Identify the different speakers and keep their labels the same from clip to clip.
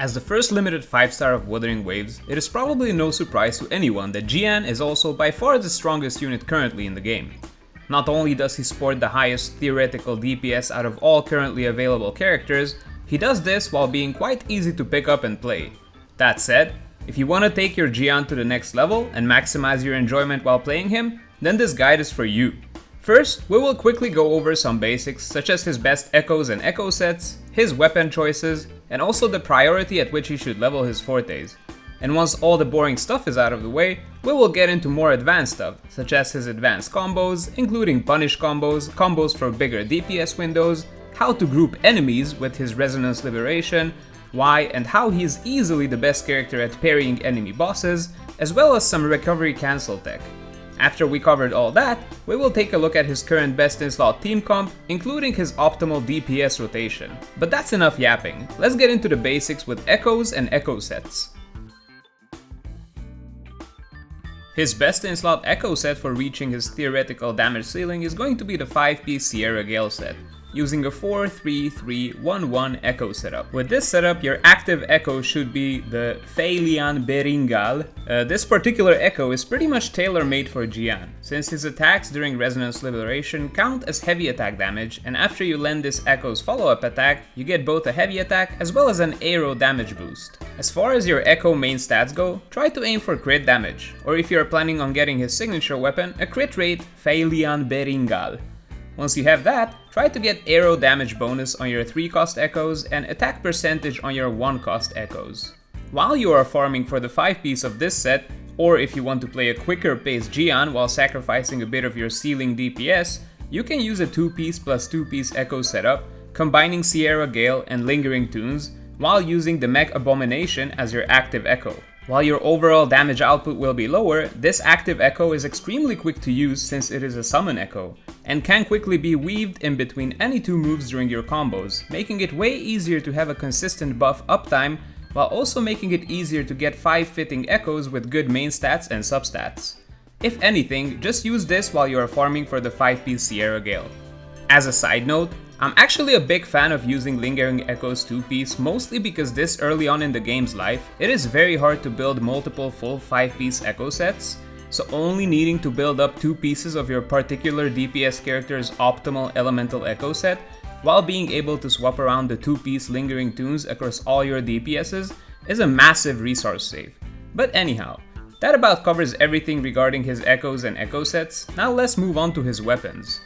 Speaker 1: As the first limited 5-star of Wuthering Waves, it is probably no surprise to anyone that Jiyan is also by far the strongest unit currently in the game. Not only does he sport the highest theoretical DPS out of all currently available characters, he does this while being quite easy to pick up and play. That said, if you want to take your Jiyan to the next level and maximize your enjoyment while playing him, then this guide is for you. First, we will quickly go over some basics such as his best echoes and echo sets, his weapon choices, and also the priority at which he should level his fortes. And once all the boring stuff is out of the way, we will get into more advanced stuff, such as his advanced combos, including punish combos, combos for bigger DPS windows, how to group enemies with his resonance liberation, why and how he is easily the best character at parrying enemy bosses, as well as some recovery cancel tech. After we covered all that, we will take a look at his current best in slot team comp, including his optimal DPS rotation. But that's enough yapping, let's get into the basics with echoes and echo sets. His best in slot echo set for reaching his theoretical damage ceiling is going to be the 5-piece Sierra Gale set, using a 4-3-3-1-1 echo setup. With this setup, your active echo should be the Feilian Beringal. This particular echo is pretty much tailor-made for Jiyan, since his attacks during Resonance Liberation count as heavy attack damage, and after you land this echo's follow-up attack, you get both a heavy attack as well as an aero damage boost. As far as your echo main stats go, try to aim for crit damage, or if you are planning on getting his signature weapon, a crit rate Feilian Beringal. Once you have that, try to get aero damage bonus on your 3-cost echoes and attack percentage on your 1-cost echoes. While you are farming for the 5-piece of this set, or if you want to play a quicker paced Jiyan while sacrificing a bit of your ceiling DPS, you can use a 2-piece plus 2-piece echo setup, combining Sierra Gale and Lingering Tunes, while using the Mech Abomination as your active echo. While your overall damage output will be lower, this active echo is extremely quick to use since it is a summon echo, and can quickly be weaved in between any 2 moves during your combos, making it way easier to have a consistent buff uptime, while also making it easier to get 5 fitting echoes with good main stats and substats. If anything, just use this while you are farming for the 5-piece Sierra Gale. As a side note, I'm actually a big fan of using Lingering Echo's 2-piece, mostly because this early on in the game's life, it is very hard to build multiple full 5-piece echo sets, so only needing to build up 2 pieces of your particular DPS character's optimal elemental echo set, while being able to swap around the 2-piece Lingering Tunes across all your DPSs is a massive resource save. But anyhow, that about covers everything regarding his echoes and echo sets. Now let's move on to his weapons.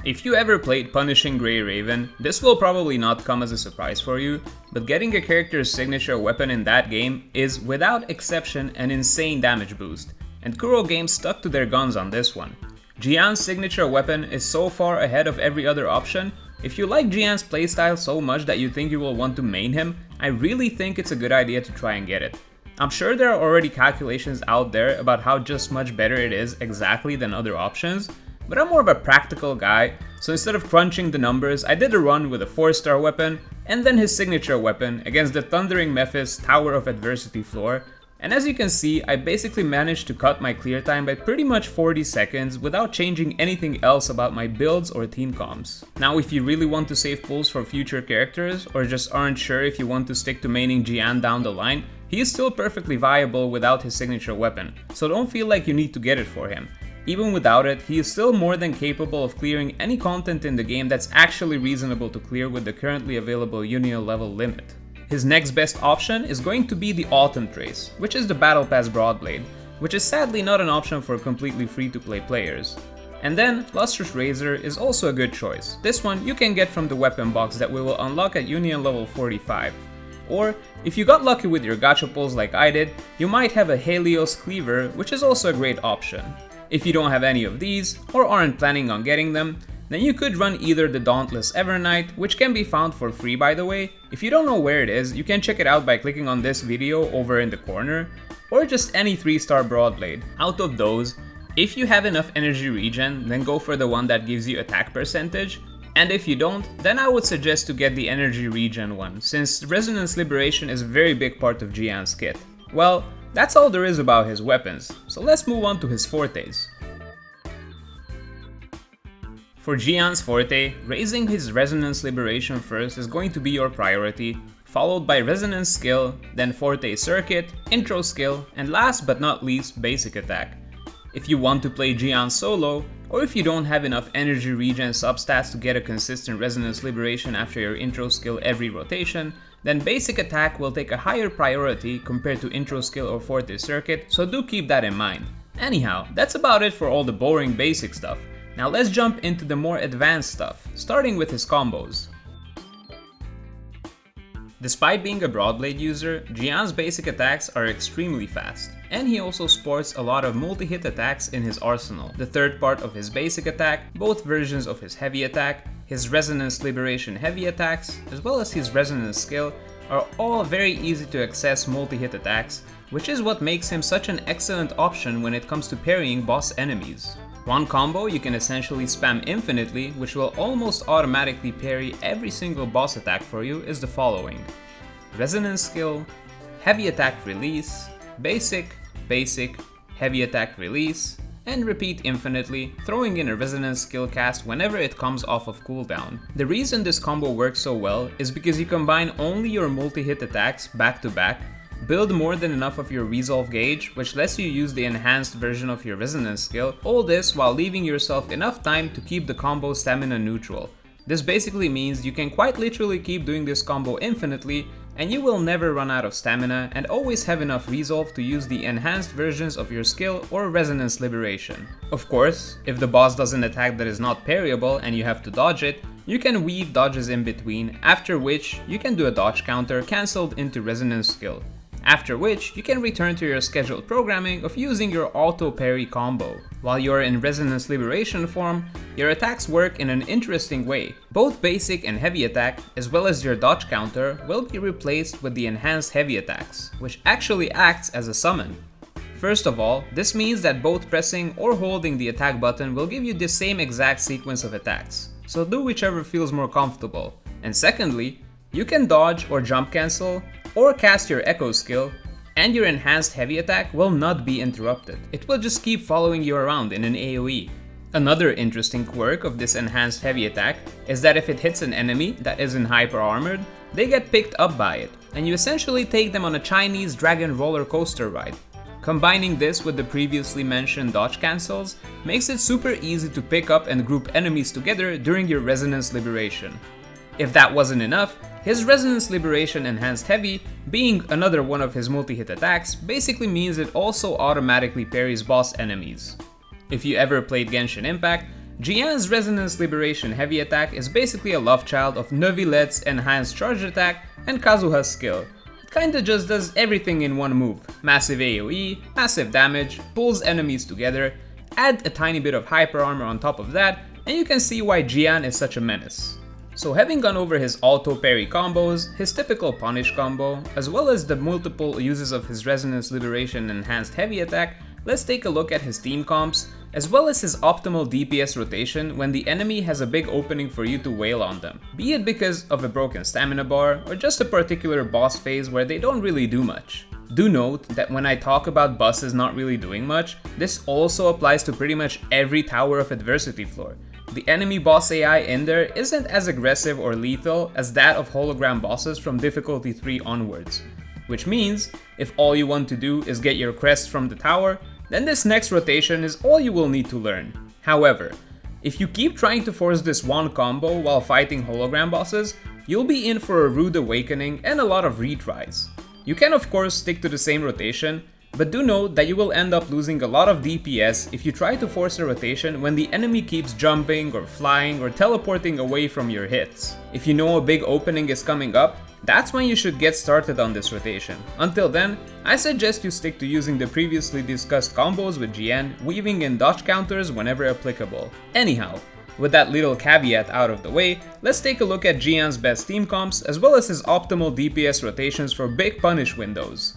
Speaker 1: If you ever played Punishing Grey Raven, this will probably not come as a surprise for you, but getting a character's signature weapon in that game is, without exception, an insane damage boost, and Kuro Games stuck to their guns on this one. Jiyan's signature weapon is so far ahead of every other option. If you like Jiyan's playstyle so much that you think you will want to main him, I really think it's a good idea to try and get it. I'm sure there are already calculations out there about how just much better it is exactly than other options, but I'm more of a practical guy, so instead of crunching the numbers, I did a run with a 4-star weapon, and then his signature weapon against the Thundering Mephis Tower of Adversity floor, and as you can see, I basically managed to cut my clear time by pretty much 40 seconds without changing anything else about my builds or team comps. Now if you really want to save pulls for future characters, or just aren't sure if you want to stick to maining Jiyan down the line, he is still perfectly viable without his signature weapon, so don't feel like you need to get it for him. Even without it, he is still more than capable of clearing any content in the game that's actually reasonable to clear with the currently available Union level limit. His next best option is going to be the Autumn Trace, which is the Battle Pass Broadblade, which is sadly not an option for completely free-to-play players. And then, Lustrous Razor is also a good choice. This one you can get from the weapon box that we will unlock at Union level 45. Or, if you got lucky with your gacha pulls like I did, you might have a Helios Cleaver, which is also a great option. If you don't have any of these, or aren't planning on getting them, then you could run either the Dauntless Evernight, which can be found for free by the way. If you don't know where it is, you can check it out by clicking on this video over in the corner, or just any 3-star Broadblade. Out of those, if you have enough energy regen, then go for the one that gives you attack percentage, and if you don't, then I would suggest to get the energy regen one, since Resonance Liberation is a very big part of Jiyan's kit. Well, that's all there is about his weapons, so let's move on to his fortes. For Jiyan's forte, raising his Resonance Liberation first is going to be your priority, followed by Resonance skill, then Forte Circuit, Intro skill, and last but not least, Basic attack. If you want to play Jiyan solo, or if you don't have enough energy regen substats to get a consistent Resonance Liberation after your intro skill every rotation, then Basic attack will take a higher priority compared to Intro skill or Forte Circuit, so do keep that in mind. Anyhow, that's about it for all the boring basic stuff. Now let's jump into the more advanced stuff, starting with his combos. Despite being a Broadblade user, Jiyan's basic attacks are extremely fast, and he also sports a lot of multi-hit attacks in his arsenal. The third part of his basic attack, both versions of his heavy attack, his Resonance Liberation heavy attacks, as well as his Resonance skill, are all very easy to access multi-hit attacks, which is what makes him such an excellent option when it comes to parrying boss enemies. One combo you can essentially spam infinitely, which will almost automatically parry every single boss attack for you, is the following: Resonance skill, heavy attack release, basic, basic, heavy attack release, and repeat infinitely, throwing in a Resonance skill cast whenever it comes off of cooldown. The reason this combo works so well is because you combine only your multi-hit attacks back to back, build more than enough of your resolve gauge, which lets you use the enhanced version of your Resonance skill, all this while leaving yourself enough time to keep the combo stamina neutral. This basically means you can quite literally keep doing this combo infinitely, and you will never run out of stamina and always have enough resolve to use the enhanced versions of your skill or Resonance Liberation. Of course, if the boss does an attack that is not parryable and you have to dodge it, you can weave dodges in between, after which you can do a dodge counter cancelled into Resonance skill. After which, you can return to your scheduled programming of using your auto parry combo. While you're in Resonance Liberation form, your attacks work in an interesting way. Both basic and heavy attack, as well as your dodge counter, will be replaced with the enhanced heavy attacks, which actually acts as a summon. First of all, this means that both pressing or holding the attack button will give you the same exact sequence of attacks, so do whichever feels more comfortable. And secondly, you can dodge or jump cancel, or cast your echo skill, and your enhanced heavy attack will not be interrupted. It will just keep following you around in an AoE. Another interesting quirk of this enhanced heavy attack is that if it hits an enemy that isn't hyper armored, they get picked up by it, and you essentially take them on a Chinese dragon roller coaster ride. Combining this with the previously mentioned dodge cancels makes it super easy to pick up and group enemies together during your Resonance Liberation. If that wasn't enough, his Resonance Liberation Enhanced Heavy, being another one of his multi-hit attacks, basically means it also automatically parries boss enemies. If you ever played Genshin Impact, Jiyan's Resonance Liberation Heavy attack is basically a love child of Neuvillette's Enhanced Charge attack and Kazuha's skill. It kinda just does everything in one move: massive AoE, massive damage, pulls enemies together, add a tiny bit of hyper armor on top of that, and you can see why Jiyan is such a menace. So having gone over his auto parry combos, his typical punish combo, as well as the multiple uses of his Resonance Liberation Enhanced Heavy attack, let's take a look at his team comps, as well as his optimal DPS rotation when the enemy has a big opening for you to wail on them, be it because of a broken stamina bar or just a particular boss phase where they don't really do much. Do note that when I talk about bosses not really doing much, this also applies to pretty much every Tower of Adversity floor. The enemy boss AI in there isn't as aggressive or lethal as that of hologram bosses from difficulty 3 onwards, which means if all you want to do is get your crest from the tower, then this next rotation is all you will need to learn. However, if you keep trying to force this one combo while fighting hologram bosses, you'll be in for a rude awakening and a lot of retries. You can of course stick to the same rotation, but do note that you will end up losing a lot of DPS if you try to force a rotation when the enemy keeps jumping or flying or teleporting away from your hits. If you know a big opening is coming up, that's when you should get started on this rotation. Until then, I suggest you stick to using the previously discussed combos with Jiyan, weaving in dodge counters whenever applicable. Anyhow, with that little caveat out of the way, let's take a look at Jiyan's best team comps as well as his optimal DPS rotations for big punish windows.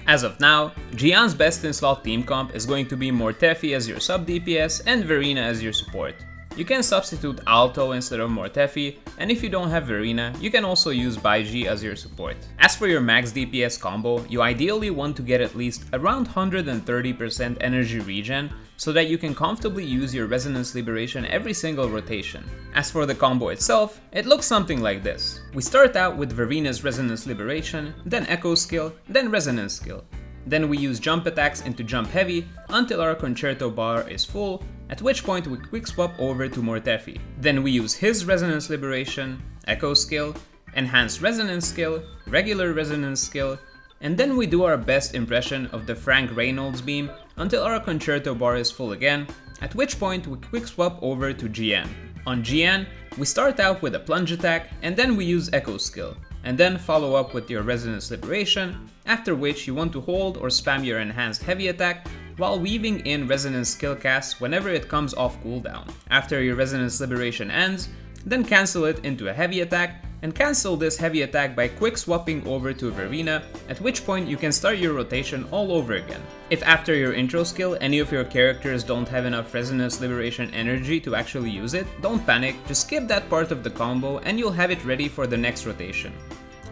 Speaker 1: As of now, Jiyan's best in slot team comp is going to be Mortefi as your sub DPS and Verena as your support. You can substitute Alto instead of Mortefi, and if you don't have Verena, you can also use Baiji as your support. As for your max DPS combo, you ideally want to get at least around 130% energy regen, so that you can comfortably use your Resonance Liberation every single rotation. As for the combo itself, it looks something like this. We start out with Verina's Resonance Liberation, then Echo skill, then Resonance skill. Then we use jump attacks into jump heavy until our concerto bar is full, at which point we quick swap over to Mortefi. Then we use his Resonance Liberation, Echo skill, enhanced Resonance skill, regular Resonance skill, and then we do our best impression of the Frank Reynolds beam until our concerto bar is full again, at which point we quick swap over to Jiyan. On Jiyan, we start out with a plunge attack and then we use Echo skill, and then follow up with your Resonance Liberation, after which you want to hold or spam your enhanced heavy attack while weaving in Resonance skill casts whenever it comes off cooldown. After your Resonance Liberation ends, then cancel it into a heavy attack, and cancel this heavy attack by quick swapping over to Verina, at which point you can start your rotation all over again. If after your intro skill any of your characters don't have enough Resonance Liberation energy to actually use it, don't panic, just skip that part of the combo and you'll have it ready for the next rotation.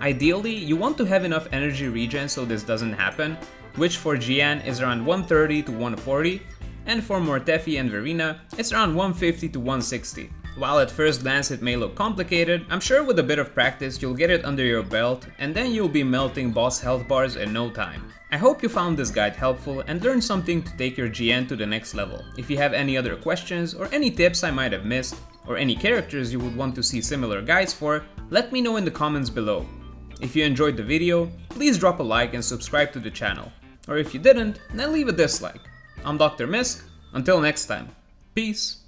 Speaker 1: Ideally, you want to have enough energy regen so this doesn't happen, which for Jiyan is around 130 to 140, and for Mortefi and Verina, it's around 150 to 160. While at first glance it may look complicated, I'm sure with a bit of practice you'll get it under your belt, and then you'll be melting boss health bars in no time. I hope you found this guide helpful and learned something to take your GN to the next level. If you have any other questions or any tips I might have missed, or any characters you would want to see similar guides for, let me know in the comments below. If you enjoyed the video, please drop a like and subscribe to the channel. Or if you didn't, then leave a dislike. I'm Dr. Misk, until next time, peace.